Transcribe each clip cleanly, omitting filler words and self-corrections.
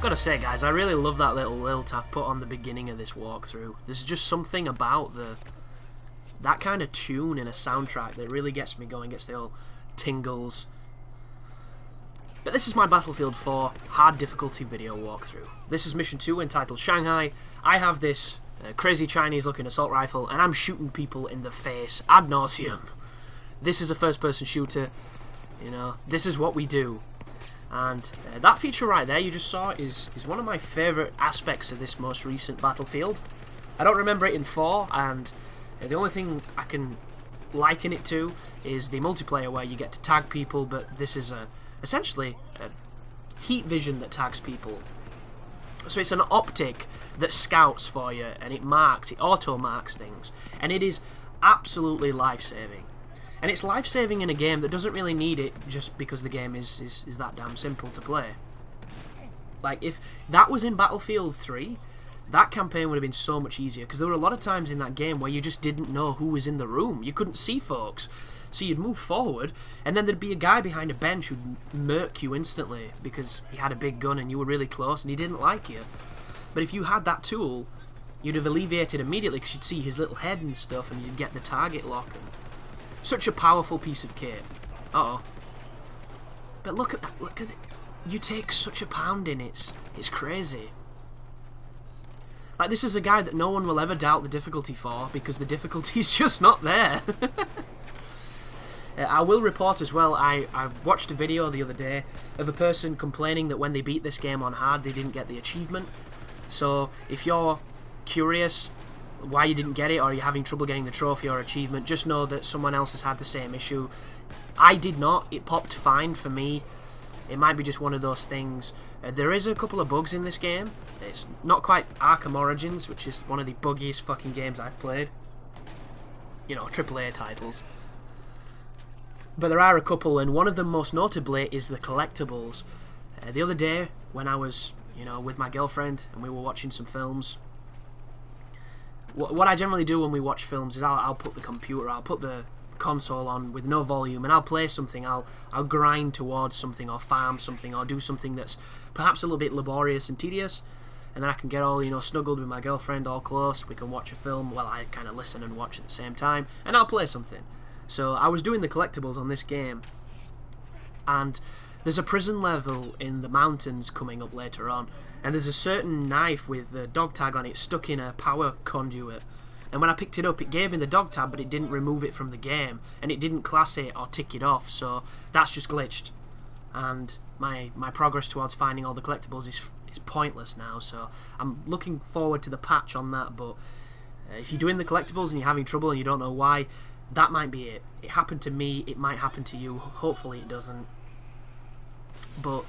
Gotta say, guys, I really love that little lilt I've put on the beginning of this walkthrough. There's just something about that kind of tune in a soundtrack that really gets me going, gets the old tingles. But this is my Battlefield 4 hard difficulty video walkthrough. This is mission 2 entitled Shanghai. I have this crazy Chinese looking assault rifle and I'm shooting people in the face ad nauseum. This is a first person shooter, you know, this is what we do. And that feature right there you just saw is one of my favourite aspects of this most recent Battlefield. I don't remember it in 4, and the only thing I can liken it to is the multiplayer where you get to tag people, but this is essentially a heat vision that tags people. So it's an optic that scouts for you, and it auto-marks things, and it is absolutely life-saving. And it's life-saving in a game that doesn't really need it just because the game is that damn simple to play. Like, if that was in Battlefield 3, that campaign would have been so much easier, because there were a lot of times in that game where you just didn't know who was in the room. You couldn't see folks. So you'd move forward, and then there'd be a guy behind a bench who'd murk you instantly because he had a big gun and you were really close and he didn't like you. But if you had that tool, you'd have alleviated immediately because you'd see his little head and stuff and you'd get the target lock. Such a powerful piece of kit. Uh-oh. But look at that, look at it. You take such a pounding, it's crazy. Like, this is a guy that no one will ever doubt the difficulty for, because the difficulty's just not there. I will report as well, I watched a video the other day of a person complaining that when they beat this game on hard, they didn't get the achievement. So, if you're curious why you didn't get it, or you're having trouble getting the trophy or achievement, just know that someone else has had the same issue. I did not. It popped fine for me. It might be just one of those things. There is a couple of bugs in this game. It's not quite Arkham Origins, which is one of the buggiest fucking games I've played. You know, AAA titles. But there are a couple, and one of them most notably is the collectibles. The other day, when I was, you know, with my girlfriend and we were watching some films, what I generally do when we watch films is I'll put the console on with no volume and I'll play something. I'll grind towards something or farm something or do something that's perhaps a little bit laborious and tedious, and then I can get all, you know, snuggled with my girlfriend, all close. We can watch a film while I kind of listen and watch at the same time, and I'll play something. So I was doing the collectibles on this game, and there's a prison level in the mountains coming up later on, and there's a certain knife with the dog tag on it stuck in a power conduit. And when I picked it up, it gave me the dog tag, but it didn't remove it from the game, and it didn't class it or tick it off, so that's just glitched. And my progress towards finding all the collectibles is pointless now, so I'm looking forward to the patch on that. But if you're doing the collectibles and you're having trouble and you don't know why, that might be it. It happened to me, it might happen to you, hopefully it doesn't. But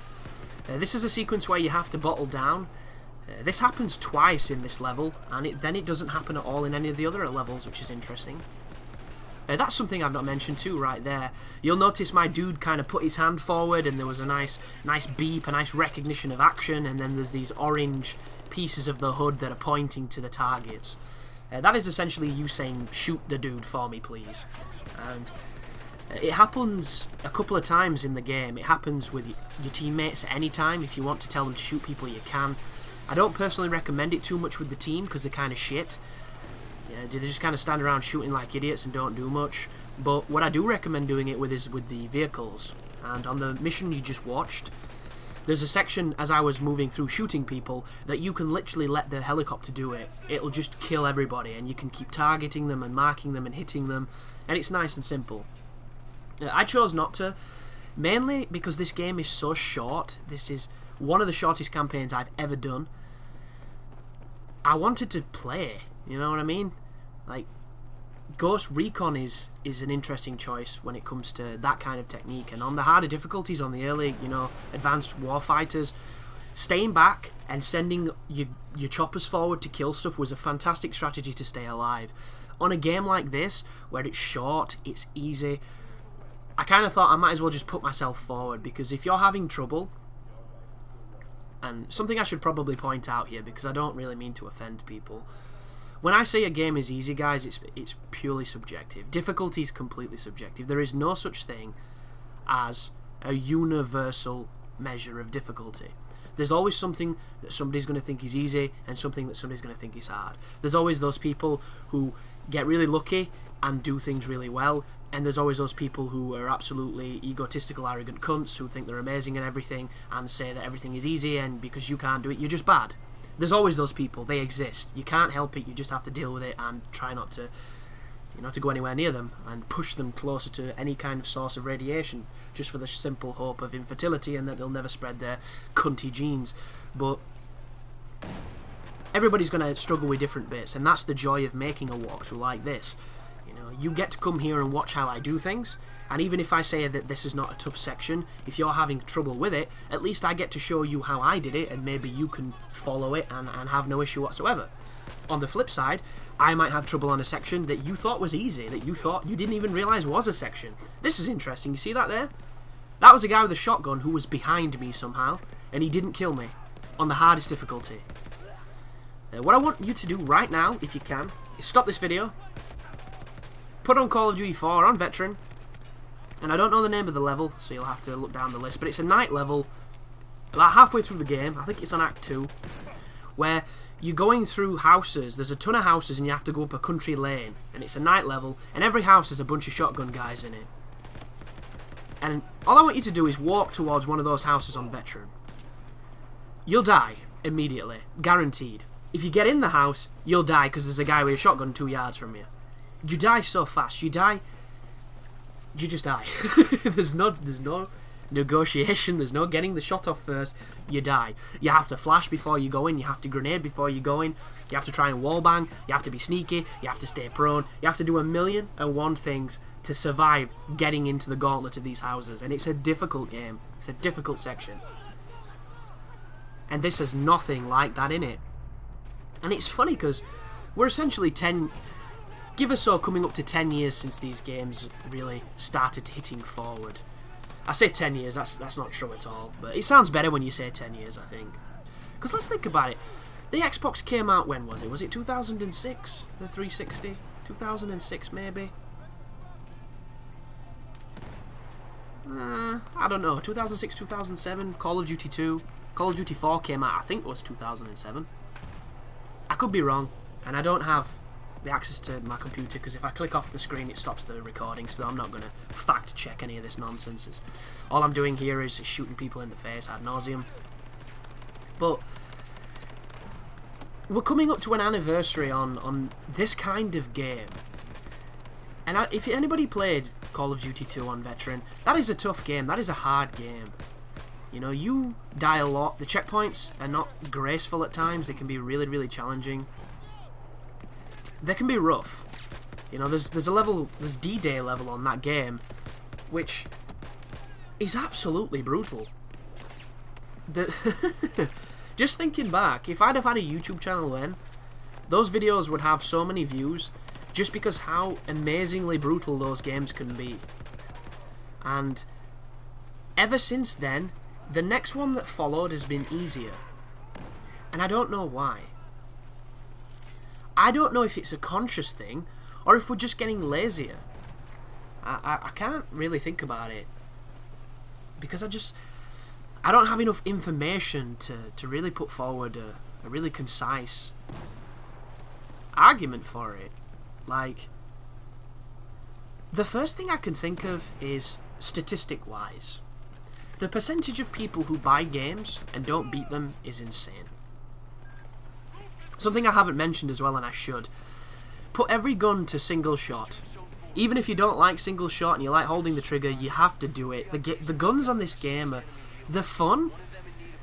this is a sequence where you have to bottle down. This happens twice in this level, and then it doesn't happen at all in any of the other levels, which is interesting. That's something I've not mentioned too right there. You'll notice my dude kind of put his hand forward and there was a nice beep, a nice recognition of action, and then there's these orange pieces of the HUD that are pointing to the targets. That is essentially you saying, shoot the dude for me please. And it happens a couple of times in the game. It happens with your teammates at any time. If you want to tell them to shoot people, you can. I don't personally recommend it too much with the team because they're kind of shit. Yeah, they just kind of stand around shooting like idiots and don't do much. But what I do recommend doing it with is with the vehicles. And on the mission you just watched, there's a section as I was moving through shooting people that you can literally let the helicopter do it. It'll just kill everybody, and you can keep targeting them and marking them and hitting them, and it's nice and simple. I chose not to, mainly because this game is so short. This is one of the shortest campaigns I've ever done. I wanted to play, you know what I mean? Like, Ghost Recon is an interesting choice when it comes to that kind of technique, and on the harder difficulties, on the early, you know, advanced warfighters, staying back and sending your choppers forward to kill stuff was a fantastic strategy to stay alive. On a game like this, where it's short, it's easy, I kind of thought I might as well just put myself forward, because if you're having trouble, and something I should probably point out here, because I don't really mean to offend people, when I say a game is easy, guys, it's purely subjective. Difficulty is completely subjective. There is no such thing as a universal measure of difficulty. There's always something that somebody's going to think is easy and something that somebody's going to think is hard. There's always those people who get really lucky and do things really well, and there's always those people who are absolutely egotistical, arrogant cunts who think they're amazing at everything and say that everything is easy, and because you can't do it, you're just bad. There's always those people. They exist. You can't help it. You just have to deal with it and try not to, to go anywhere near them and push them closer to any kind of source of radiation, just for the simple hope of infertility and that they'll never spread their cunty genes. But everybody's going to struggle with different bits, and that's the joy of making a walkthrough like this. You get to come here and watch how I do things, and even if I say that this is not a tough section, if you're having trouble with it, at least I get to show you how I did it, and maybe you can follow it and have no issue whatsoever. On the flip side, I might have trouble on a section that you thought was easy, that you thought you didn't even realise was a section. This is interesting. You see that there? That was a guy with a shotgun who was behind me somehow, and he didn't kill me on the hardest difficulty. What I want you to do right now, if you can, is stop this video, put on Call of Duty 4 on Veteran, and I don't know the name of the level, so you'll have to look down the list, but it's a night level, about halfway through the game. I think it's on Act 2, where you're going through houses. There's a ton of houses and you have to go up a country lane, and it's a night level, and every house has a bunch of shotgun guys in it. And all I want you to do is walk towards one of those houses on Veteran. You'll die immediately, guaranteed. If you get in the house, you'll die because there's a guy with a shotgun 2 yards from you. You die so fast. You just die. There's no negotiation. There's no getting the shot off first. You die. You have to flash before you go in. You have to grenade before you go in. You have to try and wallbang. You have to be sneaky. You have to stay prone. You have to do 1,000,001 things to survive getting into the gauntlet of these houses. And it's a difficult game. It's a difficult section. And this has nothing like that in it. And it's funny because we're essentially give or so coming up to 10 years since these games really started hitting forward. I say 10 years, that's not true at all, but it sounds better when you say 10 years, I think. Because let's think about it. The Xbox came out, when was it? Was it 2006? The 360? 2006 maybe? I don't know. 2006, 2007, Call of Duty 2. Call of Duty 4 came out, I think it was 2007. I could be wrong, and I don't have the access to my computer, because if I click off the screen it stops the recording, so I'm not going to fact check any of this nonsense. All I'm doing here is shooting people in the face ad nauseum. But we're coming up to an anniversary on this kind of game, and if anybody played Call of Duty 2 on Veteran, that is a tough game. That is a hard game. You die a lot. The checkpoints are not graceful at times. They can be really, really challenging. They can be rough. There's a level, there's D-Day level on that game, which is absolutely brutal. Just thinking back, if I'd have had a YouTube channel then, those videos would have so many views, just because how amazingly brutal those games can be. And ever since then, the next one that followed has been easier. And I don't know why. I don't know if it's a conscious thing, or if we're just getting lazier. I can't really think about it, because I don't have enough information to really put forward a really concise argument for it. Like, the first thing I can think of is, statistic-wise, the percentage of people who buy games and don't beat them is insane. Something I haven't mentioned as well, and I should. Put every gun to single shot. Even if you don't like single shot and you like holding the trigger, you have to do it. The guns on this game they're fun,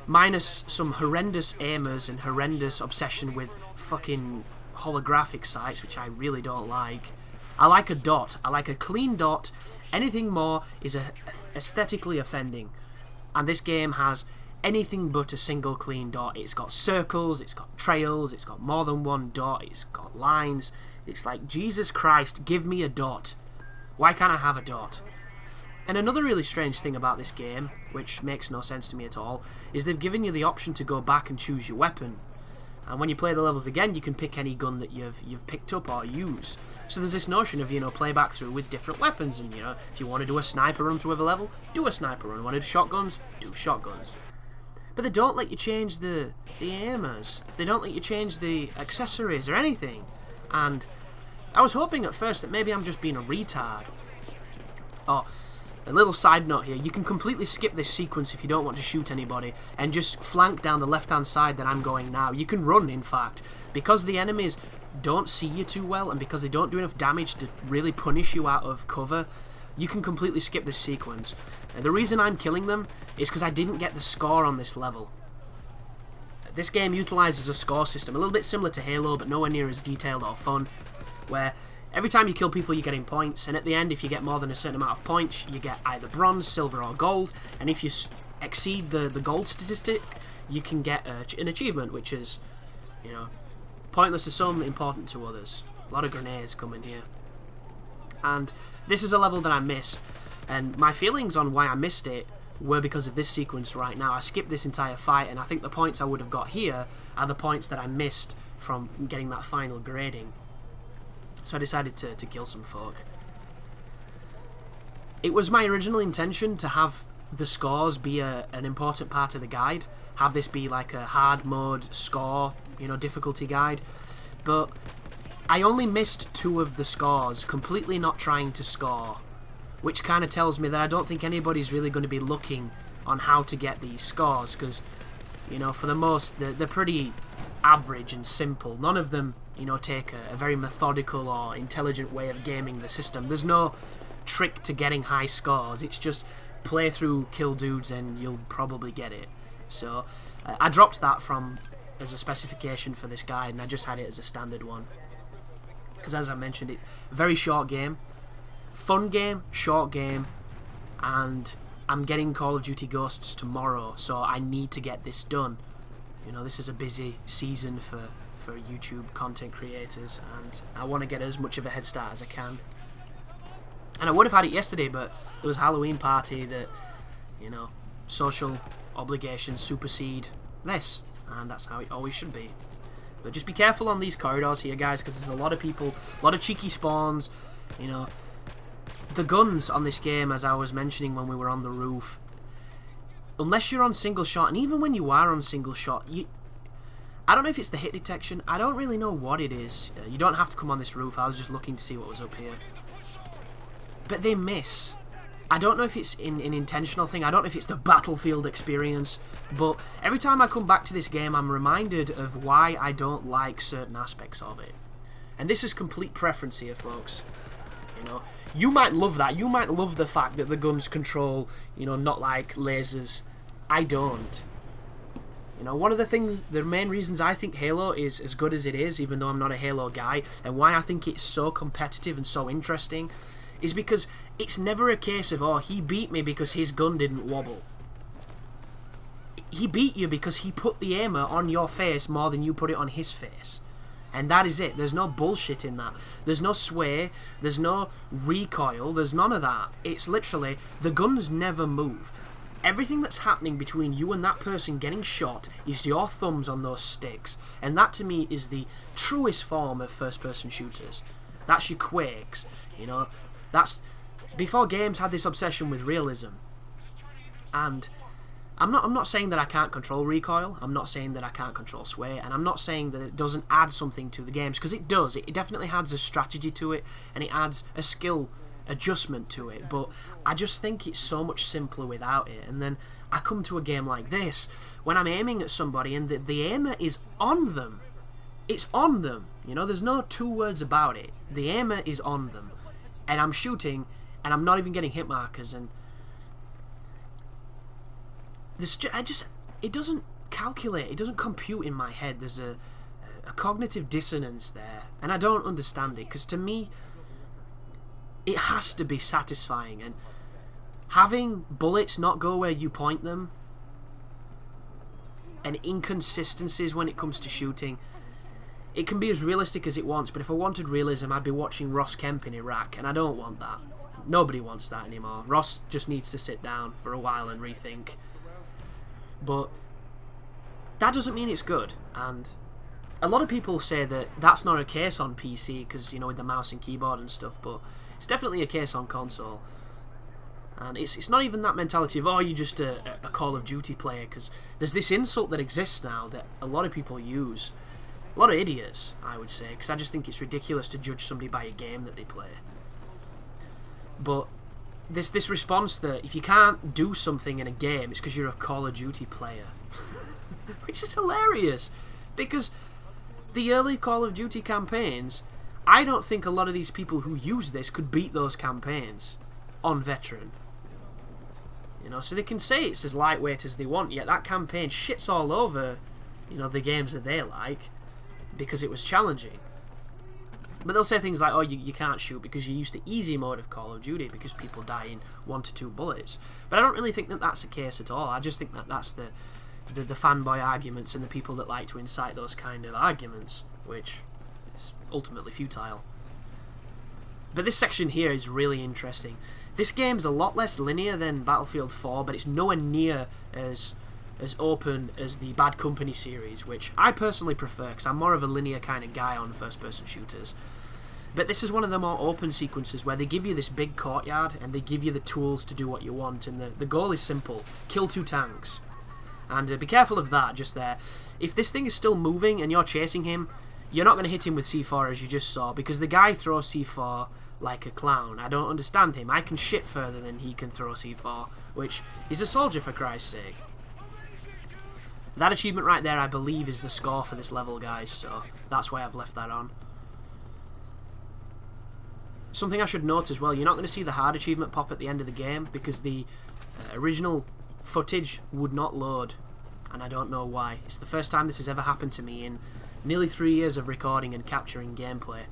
minus some horrendous aimers and horrendous obsession with fucking holographic sights, which I really don't like. I like a dot. I like a clean dot. Anything more is aesthetically offending. And this game has anything but a single clean dot. It's got circles, it's got trails, it's got more than one dot, it's got lines. It's like, Jesus Christ, give me a dot. Why can't I have a dot? And another really strange thing about this game, which makes no sense to me at all, is they've given you the option to go back and choose your weapon. And when you play the levels again, you can pick any gun that you've picked up or used. So there's this notion of, play back through with different weapons, and, if you want to do a sniper run through a level, do a sniper run. Want to do shotguns? Do shotguns. but they don't let you change the aimers. They don't let you change the accessories or anything. And I was hoping at first that maybe I'm just being a retard. Oh, a little side note here, you can completely skip this sequence if you don't want to shoot anybody and just flank down the left-hand side that I'm going now. You can run, in fact, because the enemies don't see you too well and because they don't do enough damage to really punish you out of cover. You can completely skip this sequence. The reason I'm killing them is because I didn't get the score on this level. This game utilises a score system, a little bit similar to Halo, but nowhere near as detailed or fun, where every time you kill people you're getting points, and at the end if you get more than a certain amount of points, you get either bronze, silver or gold, and if you exceed the gold statistic, you can get an achievement, which is, you know, pointless to some, important to others. A lot of grenades coming here. And this is a level that I missed, and my feelings on why I missed it were because of this sequence right now. I skipped this entire fight, and I think the points I would have got here are the points that I missed from getting that final grading. So I decided to kill some folk. It was my original intention to have the scores be an important part of the guide, have this be like a hard mode score, you know, difficulty guide, but I only missed 2 of the scores, completely not trying to score, which kind of tells me that I don't think anybody's really going to be looking on how to get these scores, because, you know, for the most, they're pretty average and simple. None of them, you know, take a very methodical or intelligent way of gaming the system. There's no trick to getting high scores. It's just play through, kill dudes, and you'll probably get it. So I dropped that as a specification for this guide, and I just had it as a standard one. Because as I mentioned, it's a very short game. Fun game, short game, and I'm getting Call of Duty Ghosts tomorrow, so I need to get this done. You know, this is a busy season for YouTube content creators, and I want to get as much of a head start as I can. And I would have had it yesterday, but there was a Halloween party that, you know, social obligations supersede this, and that's how it always should be. But just be careful on these corridors here, guys, because there's a lot of people, a lot of cheeky spawns, you know. The guns on this game, as I was mentioning when we were on the roof, unless you're on single shot, and even when you are on single shot, I don't know if it's the hit detection, I don't really know what it is. You don't have to come on this roof, I was just looking to see what was up here. But they miss. I don't know if it's an intentional thing, I don't know if it's the Battlefield experience, but every time I come back to this game I'm reminded of why I don't like certain aspects of it. And this is complete preference here, folks. You know, you might love that, you might love the fact that the guns control, you know, not like lasers. I don't. You know, one of the main reasons I think Halo is as good as it is, even though I'm not a Halo guy, and why I think it's so competitive and so interesting, is because it's never a case of, oh, he beat me because his gun didn't wobble. He beat you because he put the aimer on your face more than you put it on his face. And that is it. There's no bullshit in that. There's no sway, there's no recoil, there's none of that. It's literally, the guns never move. Everything that's happening between you and that person getting shot is your thumbs on those sticks. And that to me is the truest form of first-person shooters. That's your Quakes, you know. That's before games had this obsession with realism. And I'm not saying that I can't control recoil, I'm not saying that I can't control sway, and I'm not saying that it doesn't add something to the games, because it does. It definitely adds a strategy to it, and it adds a skill adjustment to it, but I just think it's so much simpler without it. And then I come to a game like this, when I'm aiming at somebody and the aimer is on them. It's on them, you know, there's no two words about it. The aimer is on them, and I'm shooting, and I'm not even getting hit markers, and it doesn't calculate, it doesn't compute in my head. There's a cognitive dissonance there, and I don't understand it, because to me, it has to be satisfying, and having bullets not go where you point them, and inconsistencies when it comes to shooting, it can be as realistic as it wants, but if I wanted realism, I'd be watching Ross Kemp in Iraq, and I don't want that. Nobody wants that anymore. Ross just needs to sit down for a while and rethink. But that doesn't mean it's good, and a lot of people say that that's not a case on PC, because, you know, with the mouse and keyboard and stuff, but it's definitely a case on console. And it's not even that mentality of, oh, you're just a Call of Duty player, because there's this insult that exists now that a lot of people use. A lot of idiots, I would say, because I just think it's ridiculous to judge somebody by a game that they play. But this response that if you can't do something in a game, it's because you're a Call of Duty player. Which is hilarious, because the early Call of Duty campaigns, I don't think a lot of these people who use this could beat those campaigns on Veteran. You know, so they can say it's as lightweight as they want, yet that campaign shits all over, you know, the games that they like, because it was challenging. But they'll say things like, oh, you can't shoot because you're used to easy mode of Call of Duty because people die in 1 to 2 bullets. But I don't really think that that's the case at all. I just think that that's the fanboy arguments and the people that like to incite those kind of arguments, which is ultimately futile. But this section here is really interesting. This game's a lot less linear than Battlefield 4, but it's nowhere near as open as the Bad Company series, which I personally prefer, because I'm more of a linear kind of guy on first-person shooters. But this is one of the more open sequences where they give you this big courtyard, and they give you the tools to do what you want, and the goal is simple: kill 2 tanks. And be careful of that, just there. If this thing is still moving and you're chasing him, you're not going to hit him with C4 as you just saw, because the guy throws C4 like a clown. I don't understand him. I can shit further than he can throw C4, which is a soldier, for Christ's sake. That achievement right there, I believe, is the score for this level, guys, so that's why I've left that on. Something I should note as well, you're not going to see the hard achievement pop at the end of the game, because the original footage would not load, and I don't know why. It's the first time this has ever happened to me in nearly 3 years of recording and capturing gameplay.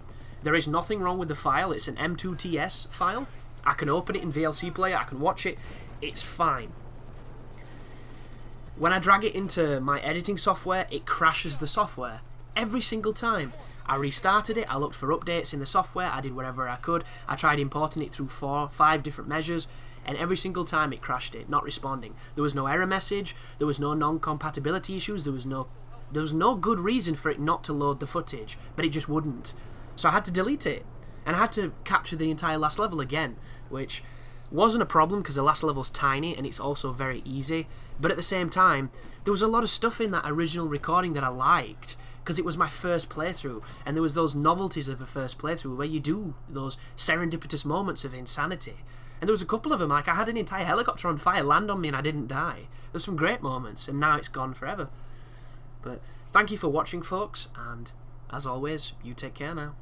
There is nothing wrong with the file. It's an M2TS file. I can open it in VLC Player. I can watch it. It's fine. When I drag it into my editing software, it crashes the software. Every single time. I restarted it. I looked for updates in the software. I did whatever I could. I tried importing it through 4 or 5 different measures, and every single time it crashed it, not responding. There was no error message. There was no non-compatibility issues. There was no good reason for it not to load the footage, but it just wouldn't. So I had to delete it, and I had to capture the entire last level again, which wasn't a problem because the last level's tiny and it's also very easy, but at the same time, there was a lot of stuff in that original recording that I liked, because it was my first playthrough, and there was those novelties of a first playthrough where you do those serendipitous moments of insanity. And there was a couple of them, like I had an entire helicopter on fire land on me and I didn't die. There were some great moments, and now it's gone forever. But thank you for watching, folks, and as always, you take care now.